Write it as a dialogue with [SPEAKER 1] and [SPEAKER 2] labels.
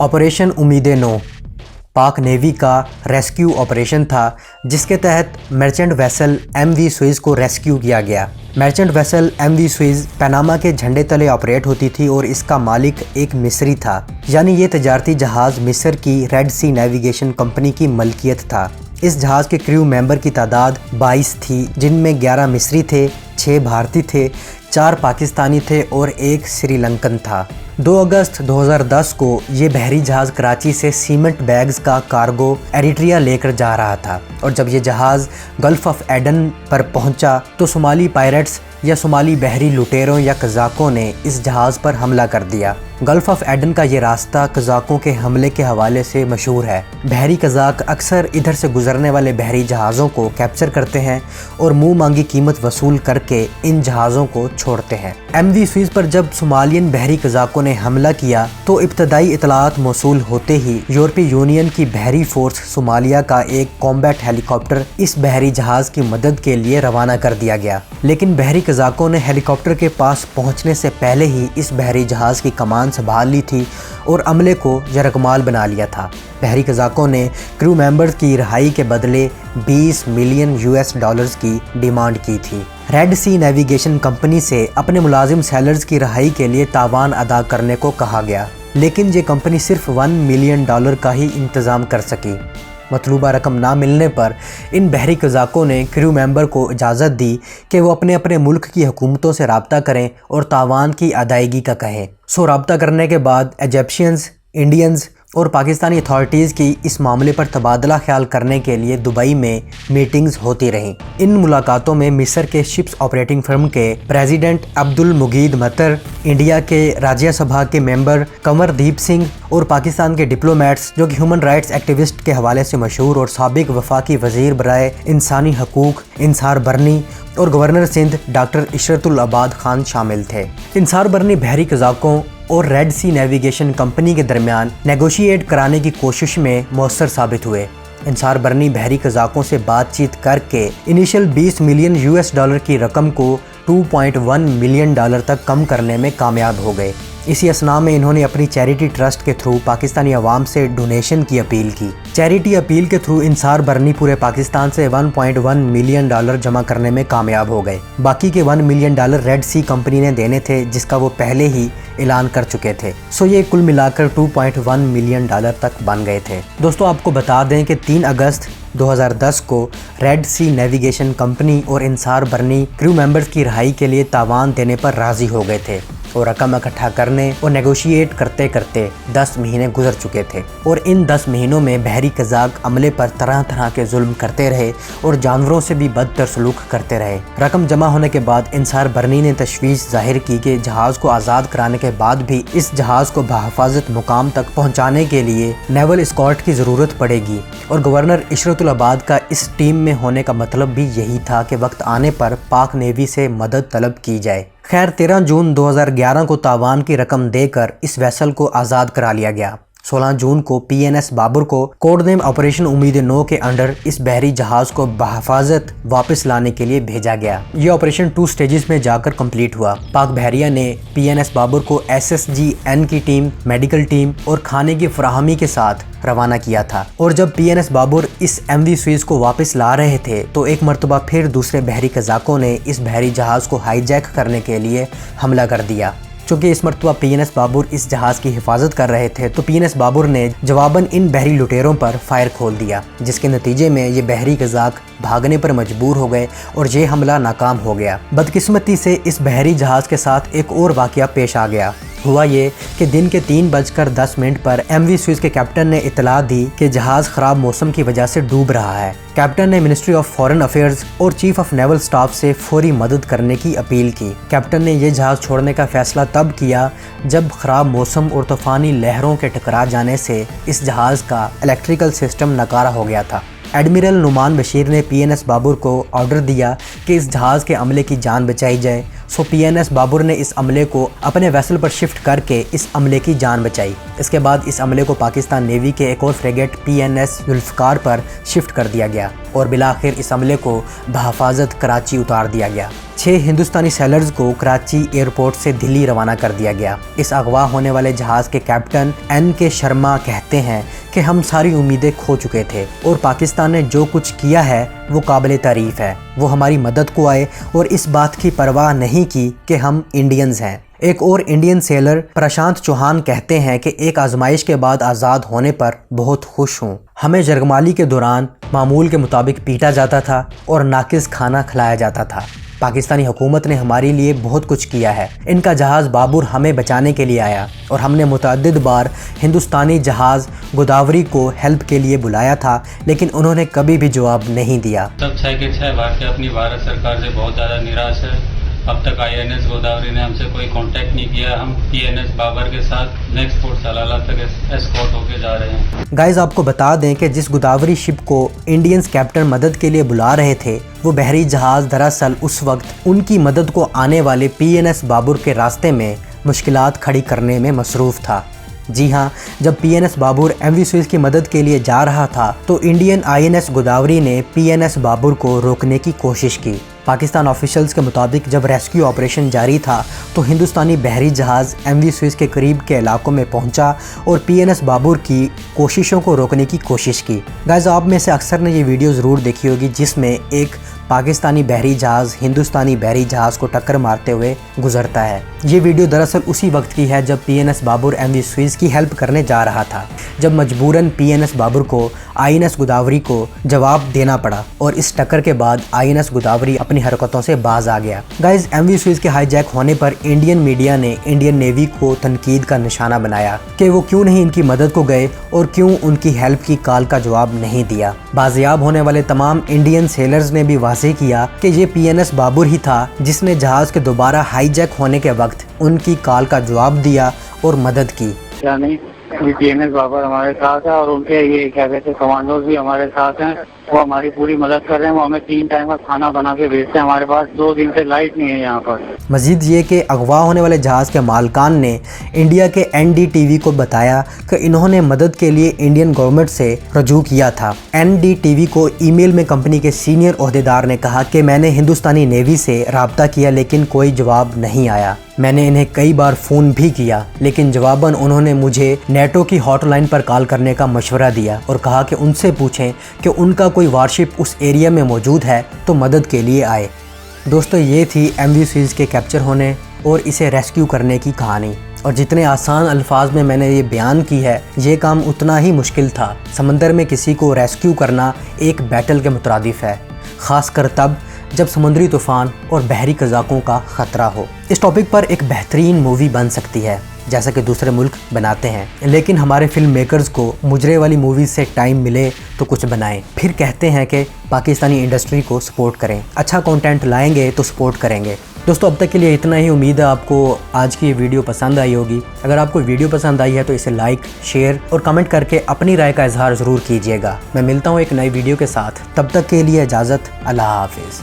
[SPEAKER 1] Operation उम्मीद-ए-नौ पाक navy का rescue operation था, जिसके तहत मर्चेंट वेसल MV सुइज़ को रेस्क्यू किया गया। मर्चेंट वेसल MV सुइज़ पनामा के झंडे तले ऑपरेट होती थी और इसका मालिक एक मिस्री था, यानी ये तजारती जहाज़ मिस्र की रेड सी नेविगेशन कंपनी की मलकियत था। इस जहाज़ के क्रू मेंबर की तादाद 22 थी, जिनमें 11 मिस्री थे, 6 भारतीय थे, 4 पाकिस्तानी थे और 1 श्रीलंकन था। 2 अगस्त 2010 को ये बहरी जहाज़ कराची से सीमेंट बैग्स का कार्गो एरिट्रिया लेकर जा रहा था, और जब ये जहाज़ गल्फ़ ऑफ एडन पर पहुंचा तो सोमाली पायरेट्स या सोमाली बहरी लुटेरों या कज़ाकों ने इस जहाज़ पर हमला कर दिया। गल्फ़ ऑफ एडन का ये रास्ता कज़ाकों के हमले के हवाले से मशहूर है। बहरी कज़ाक अक्सर इधर से गुजरने वाले बहरी जहाज़ों को कैप्चर करते हैं और मुंह मांगी कीमत वसूल करके इन जहाज़ों को छोड़ते हैं। MV सुइज़ पर जब सोमालियन बहरी कज़ाकों ने हमला किया तो इब्तदाई इतलात मौसूल होते ही यूरोपीय यूनियन की बहरी फोर्स सोमालिया का एक कॉम्बैट हेलीकॉप्टर इस बहरी जहाज़ की मदद के लिए रवाना कर दिया गया, लेकिन बहरी कज़ाकों ने हेलीकॉप्टर के पास पहुंचने से पहले ही इस बहरी जहाज़ की कमान संभाल ली थी और अमले को यरगमाल बना लिया था। बहरी कज़ाकों ने क्रू मेंबर्स की रिहाई के बदले $20 मिलियन की डिमांड की थी। रेड सी नेविगेशन कंपनी से अपने मुलाजिम सेलर्स की रिहाई के लिए तावान अदा करने को कहा गया, लेकिन ये कंपनी सिर्फ $1 मिलियन का ही इंतज़ाम कर सकी। मतलूबा रकम ना मिलने पर इन बहरी कज़ाकों ने क्रू मेंबर को इजाज़त दी कि वो अपने अपने मुल्क की हुकूमतों से रब्ता करें और तावान की अदायगी का कहें। रब्ता करने के बाद इजिप्शियंस, इंडियंस और पाकिस्तानी अथॉरिटीज़ की इस मामले पर तबादला ख्याल करने के लिए दुबई में मीटिंग्स होती रहीं। इन मुलाकातों में मिस्र के शिप्स ऑपरेटिंग फर्म के प्रेसिडेंट अब्दुल मुगीद मतर, इंडिया के राज्य सभा के मेंबर कंवरदीप सिंह और पाकिस्तान के डिप्लोमेट्स जो कि ह्यूमन राइट्स एक्टिविस्ट के हवाले से मशहूर और साबिक वफाकी वज़ीर बराए इंसानी हकूक़ इंसार बरनी और गवर्नर सिंध डॉक्टर इशरतुल अबाद खान शामिल थे। इंसार बरनी बहरी कज़ाकों और रेड सी नेविगेशन कंपनी के दरमियान नेगोशिएट कराने की कोशिश में मौसर साबित हुए। इंसार बरनी बहरी कज़ाकों से बातचीत करके इनिशियल $20 मिलियन की रकम को $2.1 मिलियन तक कम करने में कामयाब हो गए। इसी असना में इन्होंने अपनी चैरिटी ट्रस्ट के थ्रू पाकिस्तानी अवाम से डोनेशन की अपील की। चैरिटी अपील के थ्रू इंसार बरनी पूरे पाकिस्तान से $1.1 मिलियन जमा करने में कामयाब हो गए। बाकी के $1 मिलियन रेड सी कंपनी ने देने थे, जिसका वो पहले ही ऐलान कर चुके थे। ये कुल मिलाकर $2.1 मिलियन तक बन गए थे। दोस्तों, आपको बता दें कि 3 अगस्त 2010 को रेड सी नेविगेशन कंपनी और इंसार बरनी क्रू मेंबर्स की रिहाई के लिए तावान देने पर राज़ी हो गए थे और रकम इकट्ठा करने और नेगोशिएट करते करते 10 महीने गुजर चुके थे, और इन 10 महीनों में बहरी कज़ाक अमले पर तरह तरह के जुल्म करते रहे और जानवरों से भी बदतर सलूक करते रहे। रकम जमा होने के बाद इंसार बरनी ने तशवीश जाहिर की कि जहाज़ को आज़ाद कराने के बाद भी इस जहाज़ को बहफाजत मुकाम तक पहुँचाने के लिए नेवल एस्कॉर्ट की ज़रूरत पड़ेगी, और गवर्नर इशरतुल अबाद का इस टीम में होने का मतलब भी यही था कि वक्त आने पर पाक नेवी से मदद तलब की जाए। खैर, 13 जून 2011 को तावान की रकम देकर इस वेसल को आज़ाद करा लिया गया। 16 जून को PNS बाबर को कोड नेम ऑपरेशन उम्मीद-ए-नौ के अंडर इस बहरी जहाज़ को बहफाजत वापस लाने के लिए भेजा गया। ये ऑपरेशन 2 स्टेजेस में जाकर कंप्लीट हुआ। पाक बहरिया ने PNS बाबर को SSGN की टीम, मेडिकल टीम और खाने की फराहमी के साथ रवाना किया था, और जब PNS बाबर इस MV सुइज़ को वापस ला रहे थे तो एक मरतबा फिर दूसरे बहरी कज़ाकों ने इस बहरी जहाज़ को हाईजैक करने के लिए हमला कर दिया। चूँकि इस मरतबा PNS बाबर इस जहाज़ की हिफाजत कर रहे थे तो PNS बाबर ने जवाबन इन बहरी लुटेरों पर फायर खोल दिया, जिसके नतीजे में ये बहरी कज़ाक भागने पर मजबूर हो गए और ये हमला नाकाम हो गया। बदकिस्मती से इस बहरी जहाज़ के साथ एक और वाक़या पेश आ गया। हुआ ये कि दिन के 3:10 पर MV सुइज़ के कैप्टन ने इतला दी कि जहाज़ ख़राब मौसम की वजह से डूब रहा है। कैप्टन ने मिनिस्ट्री ऑफ फॉरेन अफेयर्स और चीफ ऑफ नेवल स्टाफ से फौरी मदद करने की अपील की। कैप्टन ने यह जहाज़ छोड़ने का फैसला तब किया जब ख़राब मौसम और तूफ़ानी लहरों के टकरा जाने से इस जहाज़ का इलेक्ट्रिकल सिस्टम नकारा हो गया था। एडमिरल नुमान बशीर ने PNS बाबर को ऑर्डर दिया कि इस जहाज़ के अमले की जान बचाई जाए। सो PNS बाबर ने इस अमले को अपने वेसल पर शिफ्ट करके इस अमले की जान बचाई। इसके बाद इस अमले को पाकिस्तान नेवी के एक और फ्रेगेट PNS जुल्फ़िकार पर शिफ्ट कर दिया गया और बिलाखिर इस अमले को बहफाजत कराची उतार दिया गया। 6 हिंदुस्तानी सेलर्स को कराची एयरपोर्ट से दिल्ली रवाना कर दिया गया। इस अगवा होने वाले जहाज़ के कैप्टन NK शर्मा कहते हैं कि हम सारी उम्मीदें खो चुके थे और पाकिस्तान ने जो कुछ किया है वो काबिल तारीफ़ है। वो हमारी मदद को आए और इस बात की परवाह नहीं की कि हम इंडियंस हैं। एक और इंडियन सेलर प्रशांत चौहान कहते हैं कि एक आजमाइश के बाद आज़ाद होने पर बहुत खुश हूँ। हमें जरगमाली के दौरान मामूल के मुताबिक पीटा जाता था और नाकिस खाना खिलाया जाता था। पाकिस्तानी हुकूमत ने हमारे लिए बहुत कुछ किया है। इनका जहाज़ बाबर हमें बचाने के लिए आया और हमने मुतअद्दिद बार हिंदुस्तानी जहाज़ गोदावरी को हेल्प के लिए बुलाया था, लेकिन उन्होंने कभी भी जवाब नहीं दिया।
[SPEAKER 2] तब 6 के 6 वाक़या अपनी भारत सरकार से बहुत ज़्यादा निराश है। अब तक INS गोदावरी ने हमसे कोई कांटेक्ट नहीं किया। हम PNS बाबर के साथ नेक्स्ट पोर्ट सलाला तक एस्कॉर्ट होके जा रहे हैं।
[SPEAKER 1] गाइस, आपको बता दें कि जिस गोदावरी शिप को इंडियंस कैप्टन मदद के लिए बुला रहे थे, वो बहरी जहाज़ दरअसल उस वक्त उनकी मदद को आने वाले PNS बाबर के रास्ते में मुश्किलात खड़ी करने में मसरूफ़ था। जी हाँ, जब PNS बाबर MV सुएज़ की मदद के लिए जा रहा था तो इंडियन INS गोदावरी ने PNS बाबर को रोकने की कोशिश की। पाकिस्तान ऑफिशियल्स के मुताबिक जब रेस्क्यू ऑपरेशन जारी था तो हिंदुस्तानी बहरी जहाज़ MV सुएज़ के करीब के इलाकों में पहुंचा और PNS बाबर की कोशिशों को रोकने की कोशिश की। गाइस, आप में से अक्सर ने ये वीडियो ज़रूर देखी होगी जिसमें एक पाकिस्तानी बहरी जहाज़ हिंदुस्तानी बहरी जहाज़ को टक्कर मारते हुए गुजरता है। ये वीडियो दरअसल उसी वक्त की है जब PNS बाबर MV सुएज़ की हेल्प करने जा रहा था, जब मजबूरन PNS बाबर को INS गोदावरी को जवाब देना पड़ा और इस टक्कर के बाद INS गोदावरी अपनी हरकतों से बाज आ गया। गाइस, MV सुएज़ के हाईजैक होने पर इंडियन मीडिया ने इंडियन नेवी को तनकीद का निशाना बनाया कि वो क्यों नहीं इनकी मदद को गए और क्यों उनकी हेल्प की कॉल का जवाब नहीं दिया। बाजियाब होने वाले तमाम इंडियन सेलर्स ने भी वाज़ेह किया कि ये PNS बाबर ही था जिसने जहाज़ के दोबारा हाईजैक होने के वक्त उनकी कॉल का जवाब दिया और मदद की।
[SPEAKER 3] क्या नहीं, PNS बाबर हमारे साथ है और उनके ये क्या कहते हैं कमांडोज भी हमारे साथ हैं। वो हमारी पूरी मदद कर रहे हैं। वो हमें 3 टाइम का खाना बना के भेजते हैं। हमारे पास 2 दिन से लाइट नहीं है यहाँ पर।
[SPEAKER 1] मजीद ये कि अगवा होने वाले जहाज़ के मालकान ने इंडिया के NDTV को बताया कि इन्होंने मदद के लिए इंडियन गवर्नमेंट से रजू किया था। NDTV को ईमेल में कंपनी के सीनियर ओहदेदार ने कहा कि मैंने हिंदुस्तानी नेवी से रब्ता किया लेकिन कोई जवाब नहीं आया। मैंने इन्हें कई बार फ़ोन भी किया लेकिन जवाबन उन्होंने मुझे नेटो की हॉटलाइन पर कॉल करने का मशवरा दिया और कहा कि उनसे पूछें कि उनका कोई वारशिप उस एरिया में मौजूद है तो मदद के लिए आए। दोस्तों, ये थी MV सुएज़ के कैप्चर होने और इसे रेस्क्यू करने की कहानी। और जितने आसान अल्फाज में मैंने ये बयान की है, ये काम उतना ही मुश्किल था। समंदर में किसी को रेस्क्यू करना एक बैटल के मुतरादिफ है, ख़ासकर तब जब समुद्री तूफ़ान और बहरी कज़ाकों का ख़तरा हो। इस टॉपिक पर एक बेहतरीन मूवी बन सकती है जैसा कि दूसरे मुल्क बनाते हैं, लेकिन हमारे फिल्म मेकर्स को मुजरे वाली मूवीज़ से टाइम मिले तो कुछ बनाएं। फिर कहते हैं कि पाकिस्तानी इंडस्ट्री को सपोर्ट करें, अच्छा कंटेंट लाएंगे तो सपोर्ट करेंगे। दोस्तों, अब तक के लिए इतना ही। उम्मीद है आपको आज की ये वीडियो पसंद आई होगी। अगर आपको वीडियो पसंद आई है तो इसे लाइक, शेयर और कमेंट करके अपनी राय का इजहार ज़रूर कीजिएगा। मैं मिलता हूँ एक नई वीडियो के साथ, तब तक के लिए इजाज़त। अल्लाह हाफिज़।